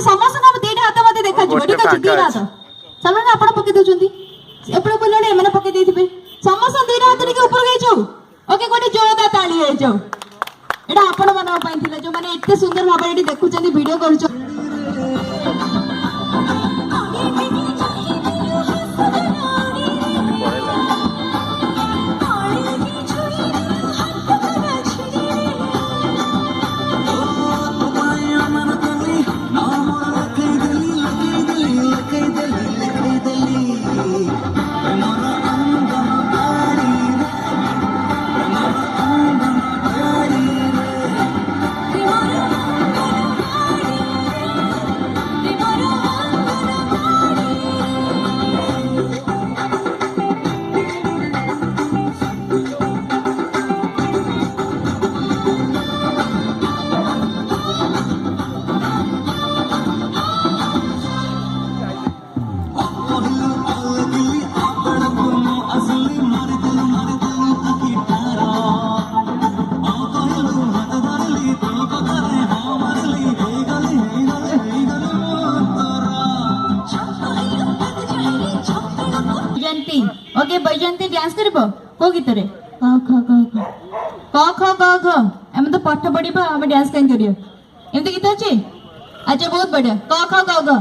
समस्त ना दीटा हाथ मते देखा जिवो ठीक अछि दीटा हाथ सलमान आपण पके दउचंदी एपड़ बोलले एमने पके देथिबे समस्त दीटा हाथ के ऊपर गई जाऊ ओके कोटी जोरदार ताली हे जाऊ एटा आपण मनवा पई थिला जो माने एते सुंदर भाबे eighty देखुचंदी video करूछ okay Baijanti dance करबो को गीत रे क ख क ख क ख क ख हम तो पाठ पढिबा हम डांस कैन करियो एमते गीत अछि अच्छा बहुत बढ़िया क ख क ख